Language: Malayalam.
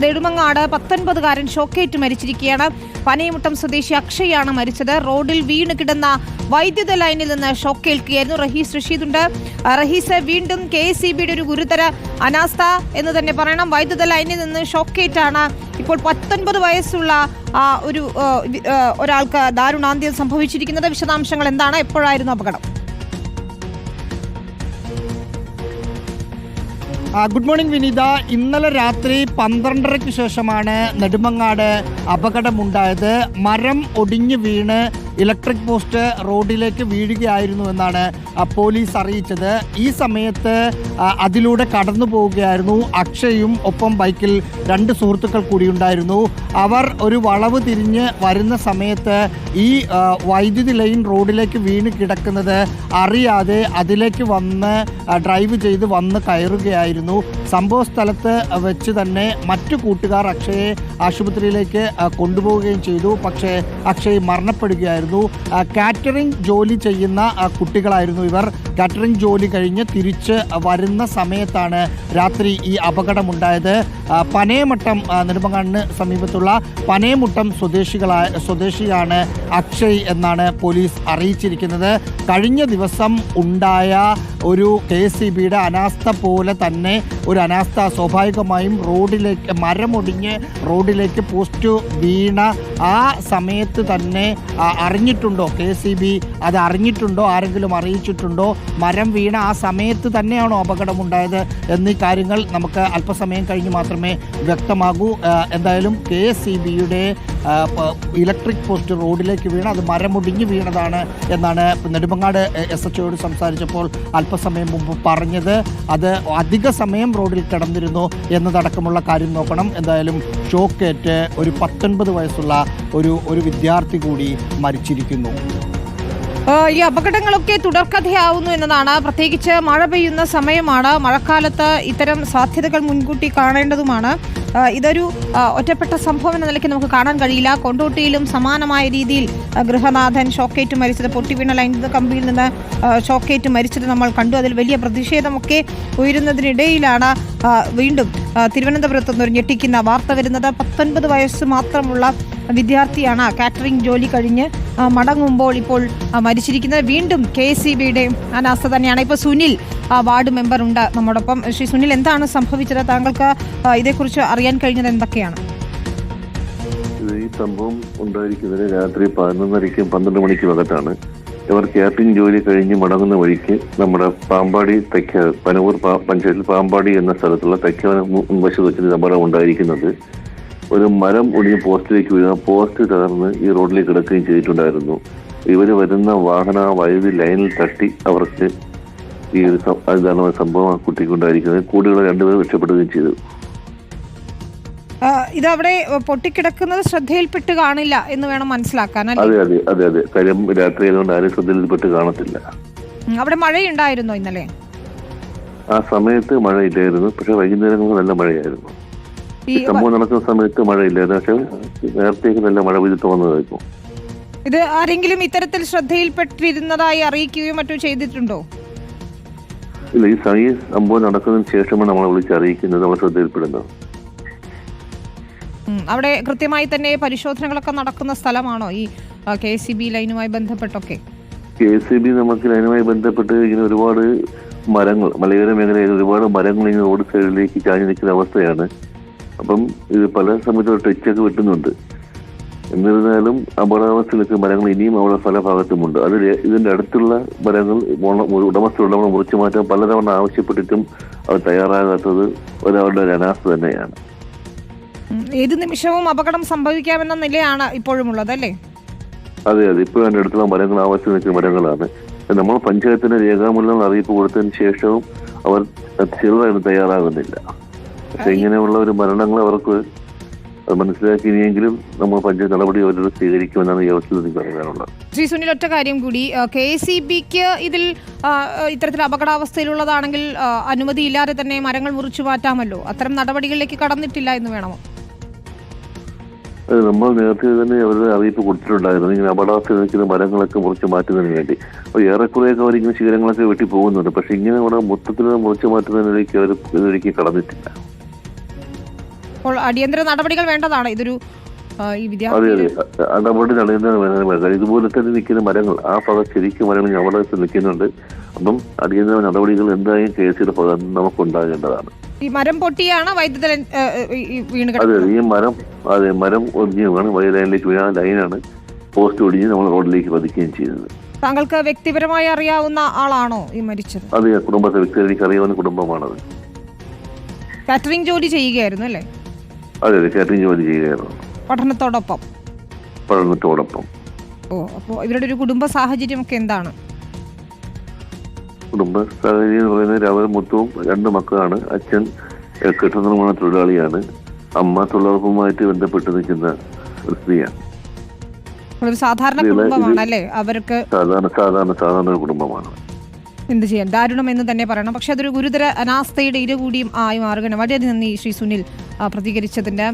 നെടുമങ്ങാട് 19കാരൻ ഷോക്കേറ്റ് മരിച്ചിരിക്കുകയാണ്. പനയമുട്ടം സ്വദേശി അക്ഷയാണ് മരിച്ചത്. റോഡിൽ വീണ് കിടന്ന വൈദ്യുത ലൈനിൽ നിന്ന് ഷോക്കേൽക്കുകയായിരുന്നു. റഹീസ് റഷീദുണ്ട്. റഹീസ്, വീണ്ടും KSEBയുടെ ഒരു ഗുരുതര അനാസ്ഥ എന്ന് തന്നെ പറയണം. വൈദ്യുത ലൈനിൽ നിന്ന് ഷോക്കേറ്റാണ് ഇപ്പോൾ 19 വയസ്സുള്ള ഒരാൾക്ക് ദാരുണാന്ത്യം സംഭവിച്ചിരിക്കുന്നത്. വിശദാംശങ്ങൾ എന്താണ്? എപ്പോഴായിരുന്നു അപകടം? ഗുഡ് മോർണിംഗ് വിനീത. ഇന്നലെ രാത്രി 12:30-ക്ക് ശേഷമാണ് നെടുമങ്ങാട് അപകടമുണ്ടായത്. മരം ഒടിഞ്ഞു വീണ് ഇലക്ട്രിക് പോസ്റ്റ് റോഡിലേക്ക് വീഴുകയായിരുന്നു എന്നാണ് പോലീസ് അറിയിച്ചത്. ഈ സമയത്ത് അതിലൂടെ കടന്നു പോവുകയായിരുന്നു അക്ഷയും ഒപ്പം ബൈക്കിൽ 2 സുഹൃത്തുക്കൾ കൂടി ഉണ്ടായിരുന്നു. അവർ ഒരു വളവ് തിരിഞ്ഞ് വരുന്ന സമയത്ത് ഈ വൈദ്യുതി ലൈൻ റോഡിലേക്ക് വീണ് കിടക്കുന്നത് അറിയാതെ അതിലേക്ക് വന്ന് ഡ്രൈവ് ചെയ്ത് വന്ന് കയറുകയായിരുന്നു. സംഭവ സ്ഥലത്ത് വെച്ച് തന്നെ മറ്റു കൂട്ടുകാർ അക്ഷയെ ആശുപത്രിയിലേക്ക് കൊണ്ടുപോവുകയും ചെയ്തു. പക്ഷേ അക്ഷയ് മരണപ്പെടുകയായിരുന്നു. കാറ്ററിംഗ് ജോലി ചെയ്യുന്ന കുട്ടികളായിരുന്നു ഇവർ. കാറ്ററിംഗ് ജോലി കഴിഞ്ഞ് തിരിച്ച് വരുന്ന സമയത്താണ് രാത്രി ഈ അപകടമുണ്ടായത്. പനയമട്ടം, നെടുമങ്ങാടിന് സമീപത്തുള്ള പനയമുട്ടം സ്വദേശിയാണ് അക്ഷയ് എന്നാണ് പോലീസ് അറിയിച്ചിരിക്കുന്നത്. കഴിഞ്ഞ ദിവസം ഉണ്ടായ ഒരു KSEBയുടെ അനാസ്ഥ പോലെ തന്നെ ഒരു അനാസ്ഥ സ്വാഭാവികമായും റോഡിലേക്ക് മരമൊടിഞ്ഞ് റോഡിലേക്ക് പോസ്റ്റ് വീണ ആ സമയത്ത് തന്നെ അറിഞ്ഞിട്ടുണ്ടോ? KSEB അത് അറിഞ്ഞിട്ടുണ്ടോ? ആരെങ്കിലും അറിയിച്ചിട്ടുണ്ടോ? മരം വീണ ആ സമയത്ത് തന്നെയാണോ അപകടമുണ്ടായത് എന്നീ കാര്യങ്ങൾ നമുക്ക് അല്പസമയം കഴിഞ്ഞ് മാത്രമേ വ്യക്തമാകൂ. എന്തായാലും KSEBയുടെ ഇലക്ട്രിക് പോസ്റ്റ് റോഡിലേക്ക് വീണ അത് മരമൊടിഞ്ഞ് വീണതാണ് എന്നാണ് നെടുമങ്ങാട് SHOയോട് സംസാരിച്ചപ്പോൾ അല്പസമയം മുമ്പ് പറഞ്ഞത്. അത് അധിക സമയം റോഡിൽ കിടന്നിരുന്നു എന്നതടക്കമുള്ള കാര്യം നോക്കണം. എന്തായാലും ഷോക്കേറ്റ് ഒരു 19 വയസ്സുള്ള ഒരു വിദ്യാർത്ഥി കൂടി മരിച്ചിരിക്കുന്നു. ഈ അപകടങ്ങളൊക്കെ തുടർക്കഥയാവുന്നു എന്നതാണ്. പ്രത്യേകിച്ച് മഴ പെയ്യുന്ന സമയമാണ്. മഴക്കാലത്ത് ഇത്തരം സാധ്യതകൾ മുൻകൂട്ടി കാണേണ്ടതുമാണ്. ഇതൊരു ഒറ്റപ്പെട്ട സംഭവം എന്ന നിലയ്ക്ക് നമുക്ക് കാണാൻ കഴിയില്ല. കൊണ്ടോട്ടിയിലും സമാനമായ രീതിയിൽ ഗൃഹനാഥൻ ഷോക്കേറ്റ് മരിച്ചത്, പൊട്ടിവീണ ലൈൻ കമ്പിയിൽ നിന്ന് ഷോക്കേറ്റ് മരിച്ചത് നമ്മൾ കണ്ടു. അതിൽ വലിയ പ്രതിഷേധമൊക്കെ ഉയരുന്നതിനിടയിലാണ് വീണ്ടും തിരുവനന്തപുരത്ത് നിന്നൊരു ഞെട്ടിക്കുന്ന വാർത്ത വരുന്നത്. 19 വയസ്സ് മാത്രമുള്ള വിദ്യാർത്ഥിയാണ് കാറ്ററിംഗ് ജോലി കഴിഞ്ഞ് മടങ്ങുമ്പോൾ ഇപ്പോൾ മരിച്ചിരിക്കുന്നത്. വീണ്ടും KSEBയുടെ അനാസ്ഥ തന്നെയാണ്. ഇപ്പോൾ സുനിൽ വാർഡ് മെമ്പർ ഉണ്ട് നമ്മോടൊപ്പം. ശ്രീ സുനിൽ, എന്താണ് സംഭവിച്ചത്? താങ്കൾക്ക് ഇതേക്കുറിച്ച് അറിയാൻ കഴിഞ്ഞത് എന്തൊക്കെയാണ്? ഈ സംഭവം ഉണ്ടായിരിക്കുന്നത് രാത്രി 11:30-ക്കും 12 മണിക്കും അകത്താണ്. ഇവർ കാറ്ററിംഗ് ജോലി കഴിഞ്ഞ് മടങ്ങുന്ന വഴിക്ക് നമ്മുടെ പാമ്പാടി പനവൂർ പഞ്ചായത്തിൽ പാമ്പാടി എന്ന സ്ഥലത്തുള്ള വശത്ത് വെച്ച് അപകടം ഉണ്ടായിരിക്കുന്നത്. ഒരു മരം ഒടിഞ്ഞ് പോസ്റ്റിലേക്ക് വീഴുക, പോസ്റ്റ് തകർന്ന് ഈ റോഡിലേക്ക് കിടക്കുകയും ചെയ്തിട്ടുണ്ടായിരുന്നു. ഇവർ വരുന്ന വൈദ്യുതി ലൈനിൽ തട്ടി അവർക്ക് ഈ ഒരു സംഭവം കുട്ടിക്കുണ്ടായിരിക്കുന്നത്. കൂടെയുള്ള 2 പേർ രക്ഷപ്പെടുകയും ചെയ്തു. ഇതവിടെ പൊട്ടിക്കിടക്കുന്നത് ശ്രദ്ധയിൽപ്പെട്ട് കാണില്ല എന്ന് വേണം മനസ്സിലാക്കാൻ. അതെ. കാര്യം രാത്രി ആയതുകൊണ്ട് ആരും ശ്രദ്ധയിൽപ്പെട്ട് കാണത്തില്ല. അവിടെ മഴയുണ്ടായിരുന്നോ ഇന്നലെ? ആ സമയത്ത് മഴയില്ലായിരുന്നു, പക്ഷെ വൈകുന്നേരങ്ങളിൽ നല്ല മഴയായിരുന്നു. സംഭവം നടക്കുന്ന സമയത്ത് മഴയില്ലായിരുന്നു, പക്ഷെ നേരത്തേക്ക് നല്ല മഴ പെയ്തിട്ട് വന്നതായിരുന്നു. ഇത് ആരെങ്കിലും ഇത്തരത്തിൽ ശ്രദ്ധയിൽപ്പെട്ടിരുന്നതായി അറിയിക്കുകയോ മറ്റോ ചെയ്തിട്ടുണ്ടോ? ഇല്ല, ഈ സംഭവം നടക്കുന്നതിന് ശേഷമാണ് നമ്മളെ വിളിച്ച് അറിയിക്കുന്നത്, നമ്മൾ ശ്രദ്ധയിൽപ്പെടുന്നത്. അവിടെ കൃത്യമായി തന്നെ പരിശോധനകളൊക്കെ നടക്കുന്ന സ്ഥലമാണോ ഈ KSEB ലൈനുമായി ബന്ധപ്പെട്ടൊക്കെ? KSEB നമുക്ക് ലൈനുമായി ബന്ധപ്പെട്ട് ഇങ്ങനെ ഒരുപാട് മരങ്ങൾ, മലയോര മേഖലയിൽ ഒരുപാട് മരങ്ങൾ ഇങ്ങനെ റോഡ് സൈഡിലേക്ക് ചാഞ്ഞു നിൽക്കുന്ന അവസ്ഥയാണ്. അപ്പം ഇത് പല സമയത്തും ടച്ചൊക്കെ വെട്ടുന്നുണ്ട്. എന്നിരുന്നാലും അപകടാവസ്ഥയിലൊക്കെ മരങ്ങൾ ഇനിയും അവിടെ പല ഭാഗത്തുമുണ്ട്. അത് ഇതിന്റെ അടുത്തുള്ള മരങ്ങൾ ഉടമസ്ഥ മുറിച്ചു മാറ്റാൻ പലതവണ ആവശ്യപ്പെട്ടിട്ടും അവർ തയ്യാറാകാത്തത് ഒരാളുടെ ഒരു അനാസ്ഥ തന്നെയാണ്. ഏത് നിമിഷവും അപകടം സംഭവിക്കാമെന്ന നിലയാണ് ഇപ്പോഴും ഉള്ളത്, അല്ലേ? അതെ. ഇപ്പോഴും അതിന്റെ അടുത്തുള്ള മരങ്ങൾ ആവശ്യം നിൽക്കുന്ന മരങ്ങളാണ്. നമ്മൾ പഞ്ചായത്തിന് രേഖാമൂലം അറിയിപ്പ് കൊടുത്തതിന് ശേഷവും അവർ ചെറുതായിട്ട് തയ്യാറാകുന്നില്ല. പക്ഷെ ഇങ്ങനെയുള്ള ഒരു മരണങ്ങൾ അവർക്ക് മനസ്സിലാക്കി ഇനിയെങ്കിലും നമ്മൾ പഞ്ചായത്ത് നടപടി അവരോട് സ്വീകരിക്കുമെന്നാണ് ഈ അവസരത്തിൽ പറയാനുള്ളത്. ശ്രീ സുനിൽ, ഒറ്റ കാര്യം കൂടി, KSEBക്ക് ഇതിൽ ഇത്തരത്തിൽ അപകടാവസ്ഥയിലുള്ളതാണെങ്കിൽ അനുമതിയില്ലാതെ തന്നെ മരങ്ങൾ മുറിച്ചു മാറ്റാമല്ലോ. അത്തരം നടപടികളിലേക്ക് കടന്നിട്ടില്ല എന്ന് വേണമോ? നമ്മൾ നേരത്തെ തന്നെ അവരുടെ അറിയിപ്പ് കൊടുത്തിട്ടുണ്ടായിരുന്നു, ഇങ്ങനെ അപകടാവസ്ഥയിൽ നിൽക്കുന്ന മരങ്ങളൊക്കെ മുറിച്ച് മാറ്റുന്നതിന് വേണ്ടി. അപ്പോൾ ഏറെക്കുറെയൊക്കെ അവരിങ്ങനെ ശിഖരങ്ങളൊക്കെ വെട്ടി പോകുന്നുണ്ട്. പക്ഷെ ഇങ്ങനെ അവിടെ മൊത്തത്തിൽ മുറിച്ചു മാറ്റുന്നതിലേക്ക് അവർ ഇതിലേക്ക് കടന്നിട്ടില്ല. അപ്പോൾ അടിയന്തര നടപടികൾ വേണ്ടതാണ്. ഇതൊരു ഈ അതെ വിദ്യാർത്ഥി അതെ നടപടി നടത്തുന്ന ഇതുപോലെ തന്നെ നിൽക്കുന്ന മരങ്ങൾ ആ ഭാഗത്ത് ശരിക്കും മരങ്ങൾ അവിടെ നിൽക്കുന്നുണ്ട്. അപ്പം അടിയന്തര നടപടികൾ എന്തായാലും കേസിന്റെ ഭാഗത്ത് നമുക്കുണ്ടാകേണ്ടതാണ്. ഈ മരം പൊട്ടിയാണ് വൈദ്യുത വീണ് അതെ മരം ഒടിഞ്ഞാണ് ലൈനിലേക്ക് വീണ ലൈനാണ് പോസ്റ്റ് ഒടിഞ്ഞ് നമ്മൾ റോഡിലേക്ക് പതിക്കുകയും ചെയ്തത്. താങ്കൾക്ക് വ്യക്തിപരമായി അറിയാവുന്ന ആളാണോ ഈ മരിച്ചത്? അതെ കുടുംബത്തെ വ്യക്തി എനിക്ക് അറിയാവുന്ന കുടുംബമാണത്. കാറ്ററിംഗ് ജോലി ചെയ്യുകയായിരുന്നു അല്ലേ? അതെ കാറ്ററിംഗ് ജോലി ചെയ്യുകയായിരുന്നു പഠനത്തോടൊപ്പം. അപ്പോൾ ഇവരുടെ ഒരു കുടുംബ സാഹചര്യം ഒക്കെ എന്താണ്? കുടുംബ സാഹചര്യം എന്ന് പറയുന്നത് രാവിലെ മൊത്തവും 2 മക്കളാണ്. അച്ഛൻ കെട്ടിട നിർമ്മാണ തൊഴിലാളിയാണ്. അമ്മ തൊഴിലുറപ്പുമായിട്ട് ബന്ധപ്പെട്ട് നിൽക്കുന്ന ഒരു സ്ത്രീയാണ്. ഒരു സാധാരണ കുടുംബമാണ് അല്ലേ? അവർക്ക് സാധാരണ ഒരു കുടുംബമാണ്. എന്ത് ചെയ്യാൻ, ദാരുണം എന്ന് തന്നെ പറയണം. പക്ഷെ അതൊരു ഗുരുതര അനാസ്ഥയുടെ ഇര കൂടിയും ആയി മാറുകയാണ്. വളരെയധികം നന്ദി ശ്രീ സുനിൽ പ്രതികരിച്ചതിന്.